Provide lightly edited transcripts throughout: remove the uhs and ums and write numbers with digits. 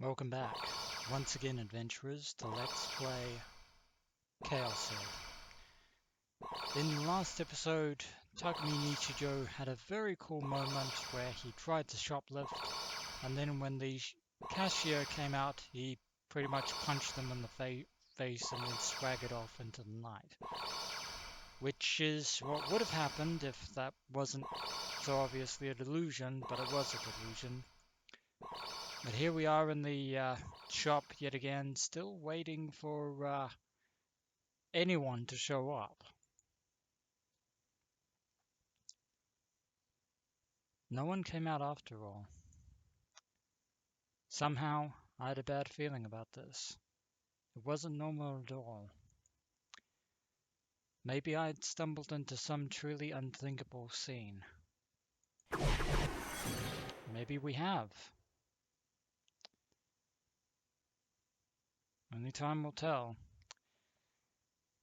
Welcome back, once again adventurers, to Let's Play ChäoS. In the last episode, Takumi had a very cool moment where he tried to shoplift, and then when the cashier came out, he pretty much punched them in the face and then swaggered off into the night. Which is what would have happened if that wasn't so obviously a delusion, but it was a delusion. But here we are in the shop yet again, still waiting for anyone to show up. No one came out after all. Somehow, I had a bad feeling about this. It wasn't normal at all. Maybe I'd stumbled into some truly unthinkable scene. Maybe we have. Only time will tell.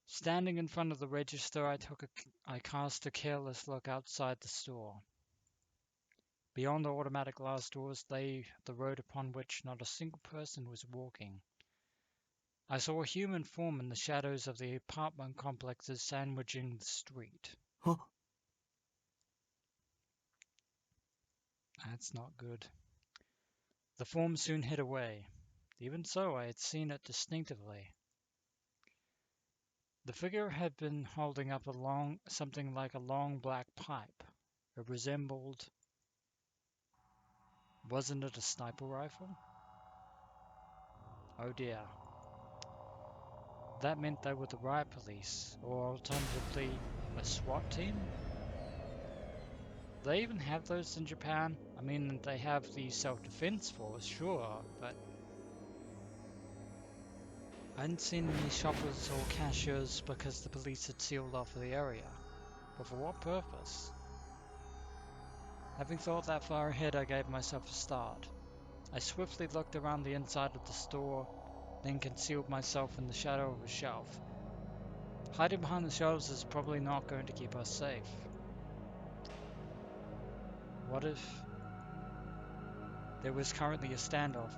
Standing in front of the register, I cast a careless look outside the store. Beyond the automatic glass doors lay the road upon which not a single person was walking. I saw a human form in the shadows of the apartment complexes sandwiching the street. Huh? That's not good. The form soon hid away. Even so, I had seen it distinctively. The figure had been holding up something like a long black pipe. It resembled... Wasn't it a sniper rifle? Oh dear. That meant they were the riot police, or alternatively, a SWAT team? Do they even have those in Japan? I mean, they have the self-defense force, sure, but I hadn't seen any shoppers or cashiers because the police had sealed off the area. But for what purpose? Having thought that far ahead, I gave myself a start. I swiftly looked around the inside of the store, then concealed myself in the shadow of a shelf. Hiding behind the shelves is probably not going to keep us safe. What if there was currently a standoff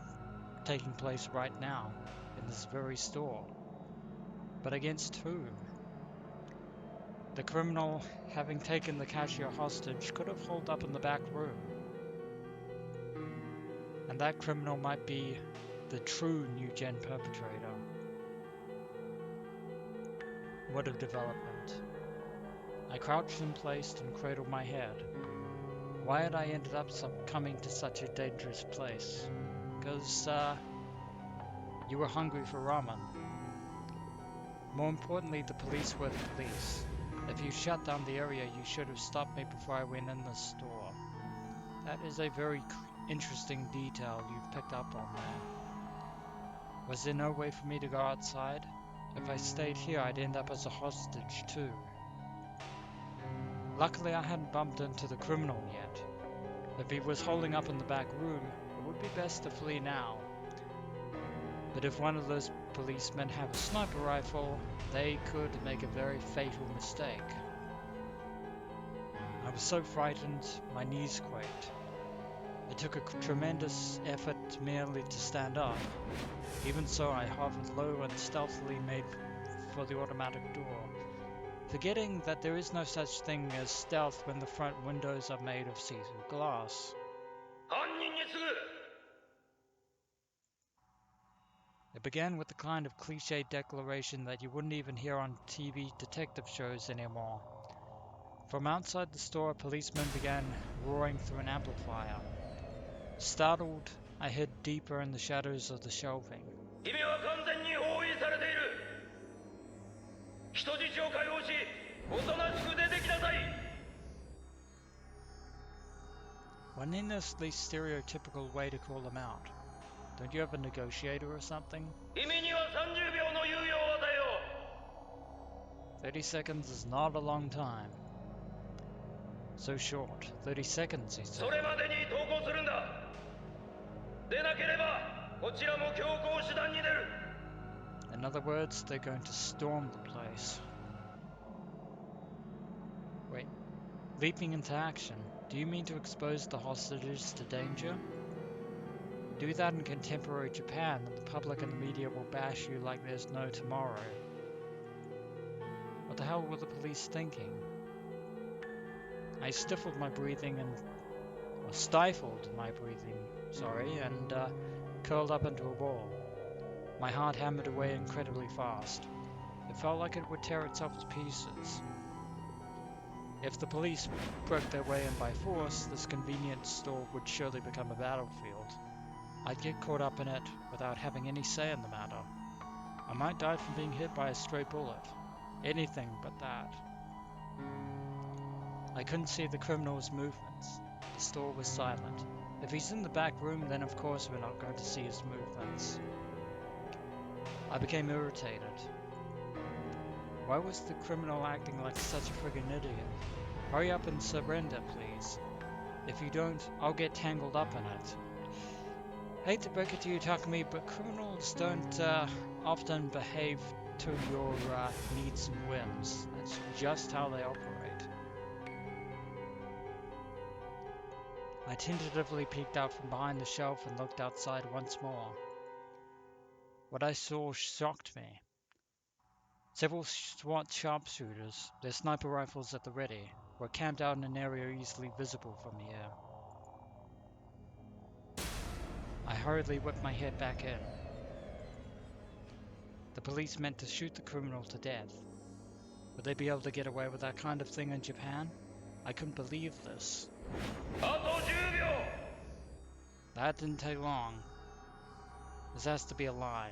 taking place right now in this very store? But against whom? The criminal, having taken the cashier hostage, could have holed up in the back room. And that criminal might be the true new-gen perpetrator. What a development. I crouched in place and cradled my head. Why had I ended up coming to such a dangerous place? Because, you were hungry for ramen. More importantly, the police were the police. If you shut down the area, you should have stopped me before I went in the store. That is a very interesting detail you've picked up on there. Was there no way for me to go outside? If I stayed here, I'd end up as a hostage too. Luckily, I hadn't bumped into the criminal yet. If he was holding up in the back room, it would be best to flee now. But if one of those policemen have a sniper rifle, they could make a very fatal mistake. I was so frightened, my knees quaked. It took a tremendous effort merely to stand up. Even so, I hovered low and stealthily made for the automatic door, forgetting that there is no such thing as stealth when the front windows are made of see-through glass. It began with the kind of cliched declaration that you wouldn't even hear on TV detective shows anymore. From outside the store, a policeman began roaring through an amplifier. Startled, I hid deeper in the shadows of the shelving. One endlessly stereotypical way to call them out. Don't you have a negotiator or something? 30 seconds is not a long time. So short. 30 seconds, he said. In other words, they're going to storm the place. Wait. Leaping into action. Do you mean to expose the hostages to danger? Do that in contemporary Japan, and the public and the media will bash you like there's no tomorrow. What the hell were the police thinking? I stifled my breathing or stifled my breathing, and curled up into a ball. My heart hammered away incredibly fast. It felt like it would tear itself to pieces. If the police broke their way in by force, this convenience store would surely become a battlefield. I'd get caught up in it without having any say in the matter. I might die from being hit by a stray bullet. Anything but that. I couldn't see the criminal's movements. The store was silent. If he's in the back room, then of course we're not going to see his movements. I became irritated. Why was the criminal acting like such a friggin' idiot? Hurry up and surrender, please. If you don't, I'll get tangled up in it. Hate to break it to you, Takumi, but criminals don't often behave to your needs and whims. That's just how they operate. I tentatively peeked out from behind the shelf and looked outside once more. What I saw shocked me. Several SWAT sharpshooters, their sniper rifles at the ready, were camped out in an area easily visible from here. I hurriedly whipped my head back in. The police meant to shoot the criminal to death. Would they be able to get away with that kind of thing in Japan? I couldn't believe this. That didn't take long. This has to be a lie.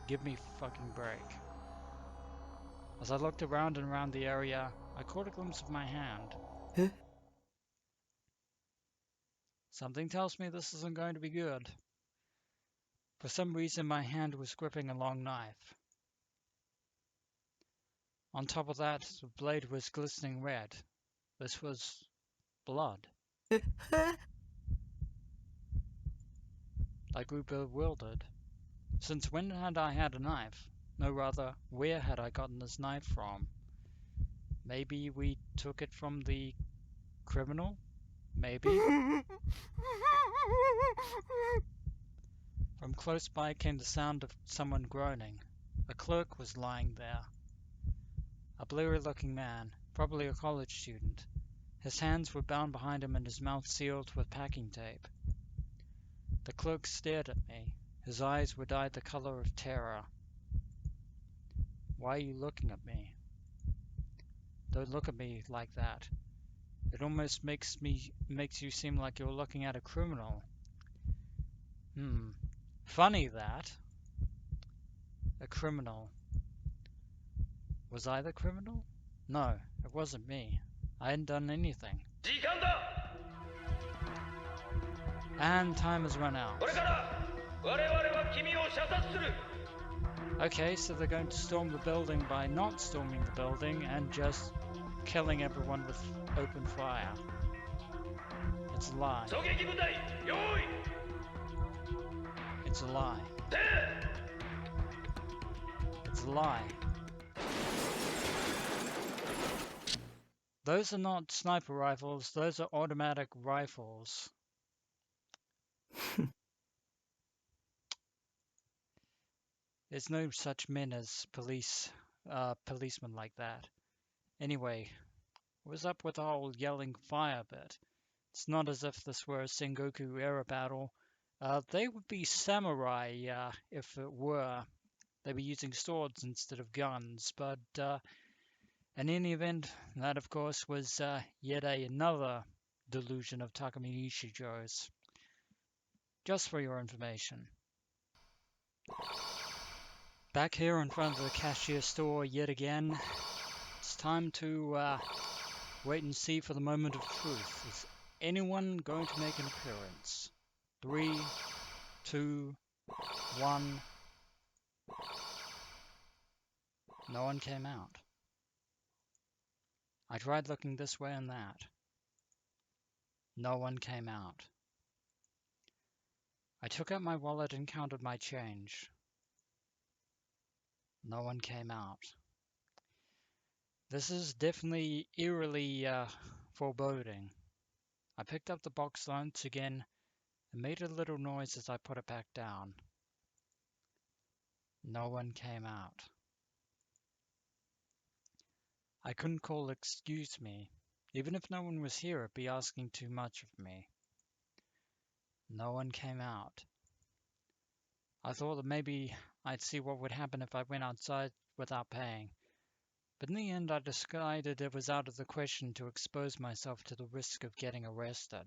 Give me a fucking break. As I looked around and around the area, I caught a glimpse of my hand. Huh? Something tells me this isn't going to be good. For some reason, my hand was gripping a long knife. On top of that, the blade was glistening red. This was blood. I grew bewildered. Since when had I had a knife? No, rather, where had I gotten this knife from? Maybe we took it from the criminal? Maybe. From close by came the sound of someone groaning. A clerk was lying there. A bleary-looking man, probably a college student. His hands were bound behind him and his mouth sealed with packing tape. The clerk stared at me. His eyes were dyed the color of terror. Why are you looking at me? Don't look at me like that. It almost makes you seem like you're looking at a criminal. Funny that. A criminal. Was I the criminal? No, it wasn't me. I hadn't done anything. And time has run out. Okay, so they're going to storm the building by not storming the building and just killing everyone with open fire. It's a lie. It's a lie. It's a lie. Those are not sniper rifles, those are automatic rifles. There's no such men as policemen like that. Anyway, what's up with the whole yelling fire bit? It's not as if this were a Sengoku era battle. They would be samurai if it were. They'd be using swords instead of guns, but in any event, that of course was yet another delusion of Takumi Nishijo's. Just for your information. Back here in front of the cashier store yet again. It's time to wait and see for the moment of truth. Is anyone going to make an appearance? 3, 2, 1. No one came out. I tried looking this way and that. No one came out. I took out my wallet and counted my change. No one came out. This is definitely eerily foreboding. I picked up the box once again It made a little noise as I put it back down. No one came out. I couldn't call excuse me. Even if no one was here, it'd be asking too much of me. No one came out. I thought that maybe I'd see what would happen if I went outside without paying. But in the end, I decided it was out of the question to expose myself to the risk of getting arrested.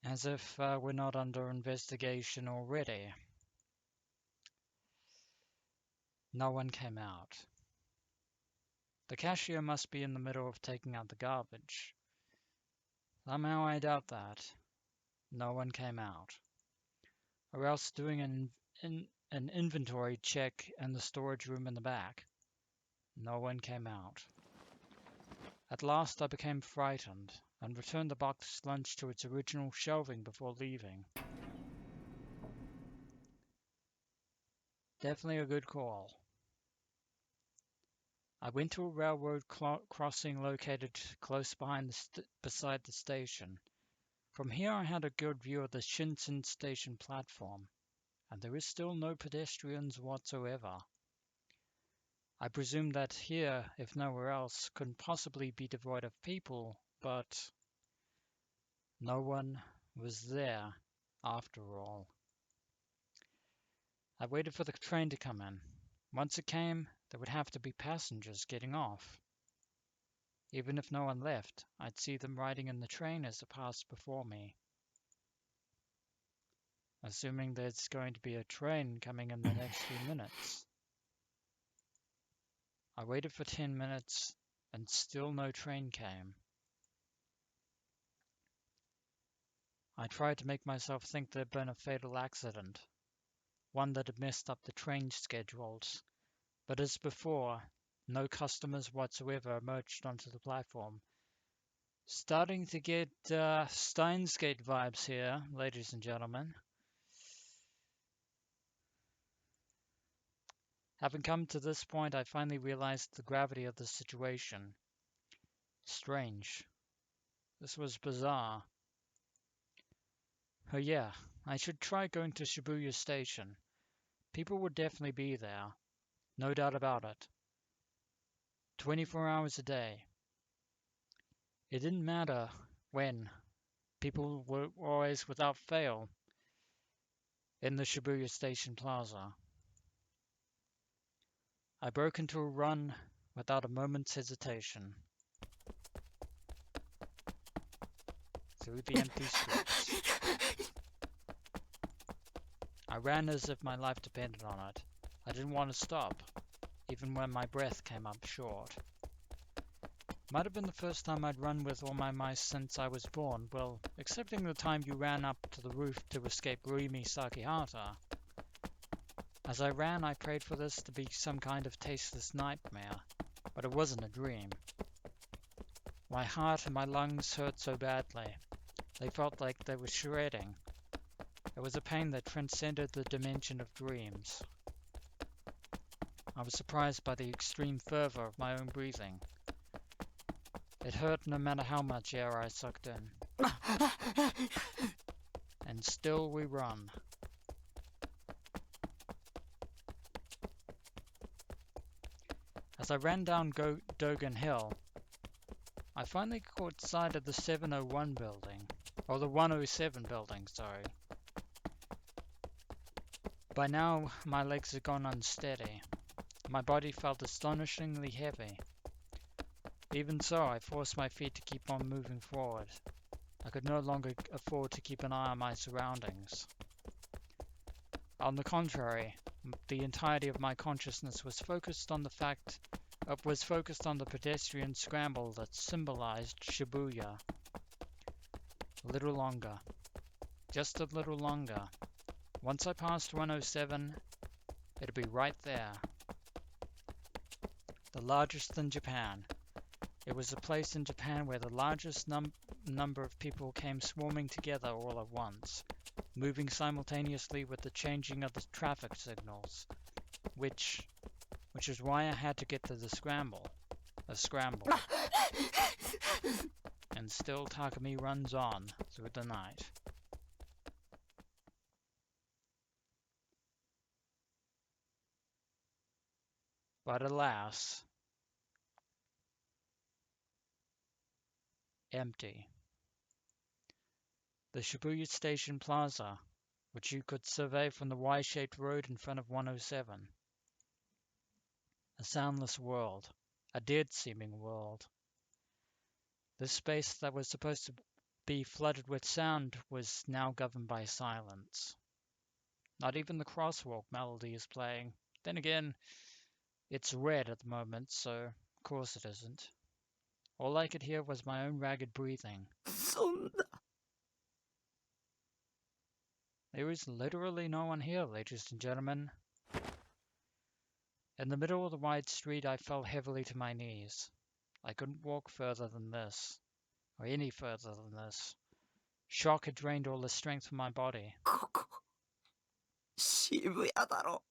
As if we're not under investigation already. No one came out. The cashier must be in the middle of taking out the garbage. Somehow I doubt that. No one came out. Or else doing an inventory check in the storage room in the back. No one came out. At last I became frightened and returned the boxed lunch to its original shelving before leaving. Definitely a good call. I went to a railroad crossing located close beside the station. From here I had a good view of the Shinsen station platform, and there is still no pedestrians whatsoever. I presume that here, if nowhere else, couldn't possibly be devoid of people, but no one was there after all. I waited for the train to come in. Once it came, there would have to be passengers getting off. Even if no one left, I'd see them riding in the train as it passed before me. Assuming there's going to be a train coming in the next few minutes. I waited for 10 minutes, and still no train came. I tried to make myself think there'd been a fatal accident, one that had messed up the train schedules, but as before, no customers whatsoever emerged onto the platform. Starting to get Steins Gate vibes here, ladies and gentlemen. Having come to this point, I finally realized the gravity of the situation. Strange. This was bizarre. Oh yeah, I should try going to Shibuya Station. People would definitely be there. No doubt about it. 24 hours a day. It didn't matter when. People were always, without fail, in the Shibuya Station Plaza. I broke into a run without a moment's hesitation. Through the empty streets. I ran as if my life depended on it. I didn't want to stop, even when my breath came up short. Might have been the first time I'd run with all my might since I was born, well, excepting the time you ran up to the roof to escape Ruimi Sakihata. As I ran, I prayed for this to be some kind of tasteless nightmare, but it wasn't a dream. My heart and my lungs hurt so badly. They felt like they were shredding. It was a pain that transcended the dimension of dreams. I was surprised by the extreme fervor of my own breathing. It hurt no matter how much air I sucked in. And still we run. As I ran down Dogen Hill, I finally caught sight of the 701 building. Or the 107 building, sorry. By now, my legs had gone unsteady. My body felt astonishingly heavy. Even so, I forced my feet to keep on moving forward. I could no longer afford to keep an eye on my surroundings. On the contrary, the entirety of my consciousness was focused on the pedestrian scramble that symbolized Shibuya. A little longer. Just a little longer. Once I passed 107, it'd be right there. The largest in Japan. It was a place in Japan where the largest number of people came swarming together all at once, moving simultaneously with the changing of the traffic signals, which is why I had to get to the scramble. A scramble. And still Takumi runs on through the night. But alas, empty. The Shibuya Station Plaza, which you could survey from the Y-shaped road in front of 107. A soundless world, a dead-seeming world. This space that was supposed to be flooded with sound was now governed by silence. Not even the crosswalk melody is playing. Then again, it's red at the moment, so of course it isn't. All I could hear was my own ragged breathing. There is literally no one here, ladies and gentlemen. In the middle of the wide street, I fell heavily to my knees. I couldn't walk further than this, or any further than this. Shock had drained all the strength from my body. ここ、渋谷だろ。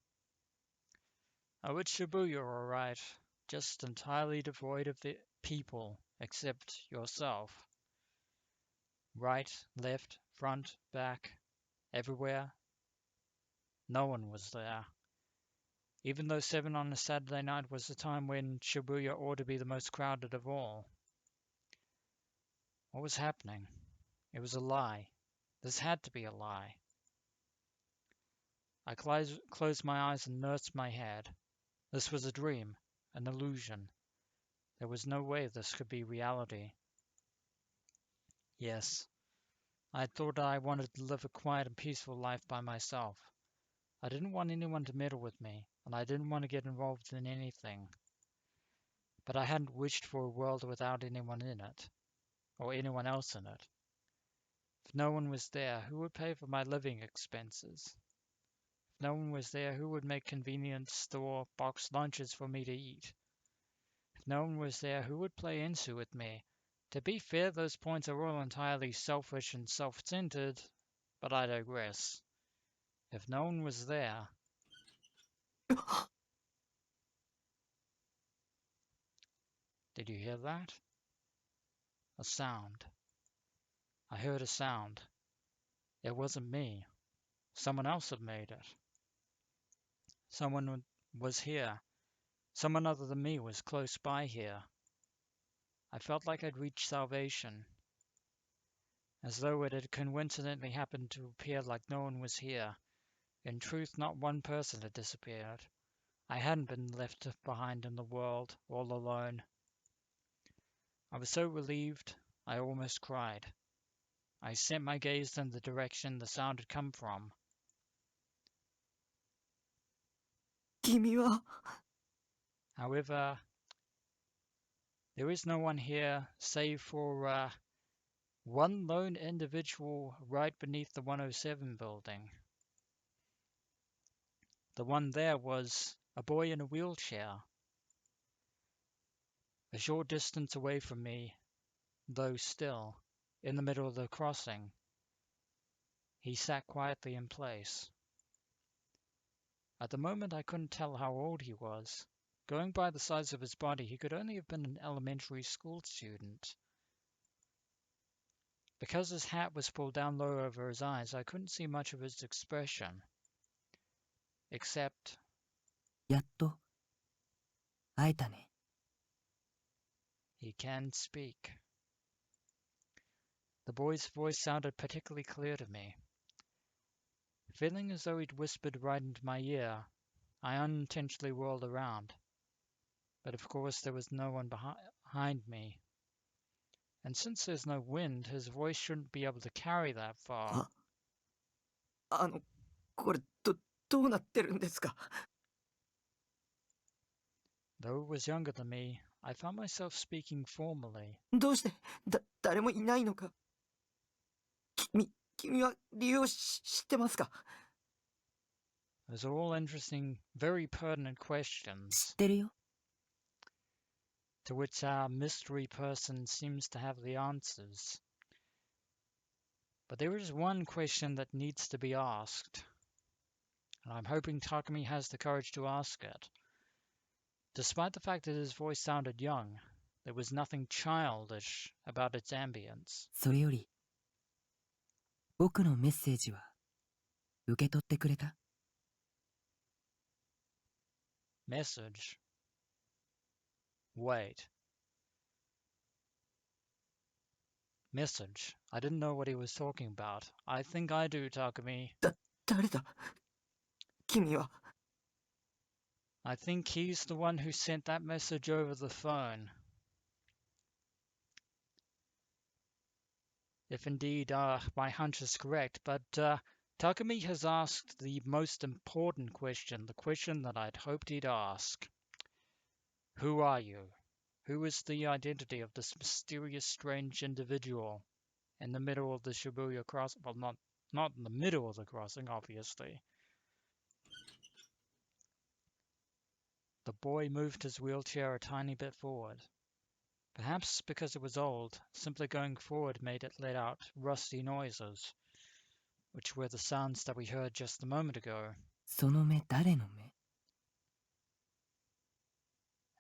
Oh, it's Shibuya, alright. Just entirely devoid of the people, except yourself. Right, left, front, back, everywhere. No one was there. Even though 7 on a Saturday night was the time when Shibuya ought to be the most crowded of all. What was happening? It was a lie. This had to be a lie. I closed my eyes and nursed my head. This was a dream, an illusion. There was no way this could be reality. Yes, I had thought I wanted to live a quiet and peaceful life by myself. I didn't want anyone to meddle with me, and I didn't want to get involved in anything. But I hadn't wished for a world without anyone in it, or anyone else in it. If no one was there, who would pay for my living expenses? If no one was there, who would make convenience store boxed lunches for me to eat? If no one was there, who would play Insu with me? To be fair, those points are all entirely selfish and self-centered, but I digress. If no one was there... Did you hear that? A sound. I heard a sound. It wasn't me. Someone else had made it. Someone was here. Someone other than me was close by here. I felt like I'd reached salvation, as though it had coincidentally happened to appear like no one was here. In truth, not one person had disappeared. I hadn't been left behind in the world, all alone. I was so relieved, I almost cried. I sent my gaze in the direction the sound had come from. 君は However, there is no one here save for one lone individual right beneath the 107 building. The one there was a boy in a wheelchair. A short distance away from me, though still, in the middle of the crossing, he sat quietly in place. At the moment I couldn't tell how old he was. Going by the size of his body, he could only have been an elementary school student. Because his hat was pulled down low over his eyes, I couldn't see much of his expression. Except, やっと会えたね。 he can speak. The boy's voice sounded particularly clear to me. Feeling as though he'd whispered right into my ear, I unintentionally whirled around. But of course there was no one behind me. And since there's no wind, his voice shouldn't be able to carry that far. これどうなってるんですか？ Though it was younger than me, I found myself speaking formally. どうして誰もいないのか？君は理由を知ってますか？ Those are all interesting, very pertinent 知 questions, ってるよ。 to which our mystery person seems to have the answers. But there is one question that needs to be asked, and I'm hoping Takumi has the courage to ask it. Despite the fact that his voice sounded young, there was nothing childish about its ambience. それより、僕のメッセージは受け取ってくれた？ Message? Wait. Message. I didn't know what he was talking about. I think I do, Takumi. 誰だ君は。 I think he's the one who sent that message over the phone. If indeed my hunch is correct, but Takumi has asked the most important question, the question that I'd hoped he'd ask. Who are you? Who is the identity of this mysterious, strange individual in the middle of the Shibuya crossing? Well, not in the middle of the crossing, obviously. The boy moved his wheelchair a tiny bit forward. Perhaps because it was old, simply going forward made it let out rusty noises, which were the sounds that we heard just a moment ago. その目誰の目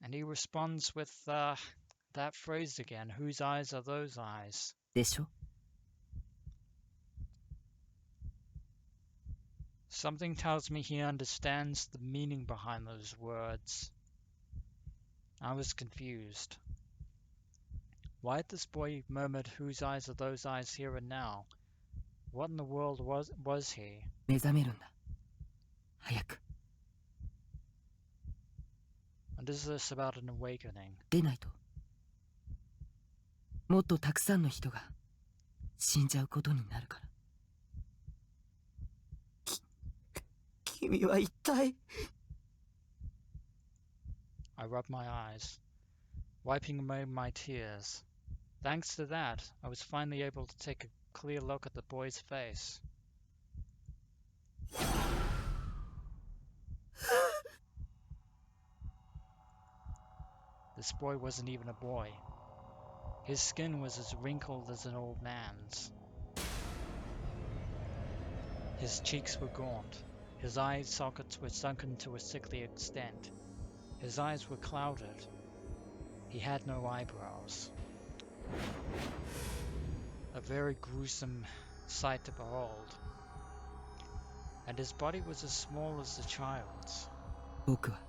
And he responds with that phrase again, whose eyes are those eyes? でしょ Something tells me he understands the meaning behind those words. I was confused. Why had this boy murmured, whose eyes are those eyes here and now? What in the world was he? 目覚めるんだ早く And is this about an awakening? 出ないともっとたくさんの人が死んじゃうことになるから君は一体 I rubbed my eyes, wiping away my tears. Thanks to that, I was finally able to take a clear look at the boy's face. This boy wasn't even a boy. His skin was as wrinkled as an old man's. His cheeks were gaunt. His eye sockets were sunken to a sickly extent. His eyes were clouded. He had no eyebrows. A very gruesome sight to behold. And his body was as small as a child's. 僕は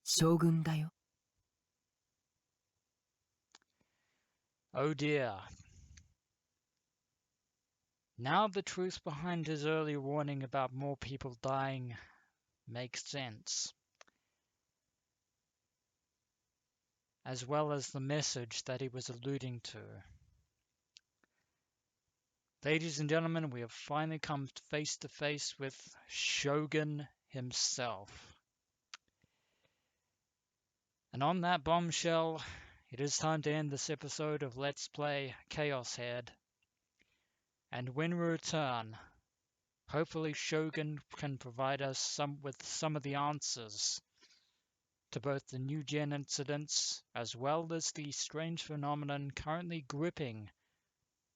将軍だよ Oh dear. Now the truth behind his earlier warning about more people dying makes sense. As well as the message that he was alluding to. Ladies and gentlemen, we have finally come face to face with Shogun himself. And on that bombshell, it is time to end this episode of Let's Play ChäoS Head. And when we return, hopefully Shogun can provide us with some of the answers to both the new gen incidents as well as the strange phenomenon currently gripping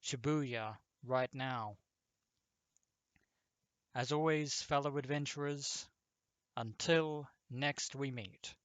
Shibuya right now. As always, fellow adventurers, until next we meet.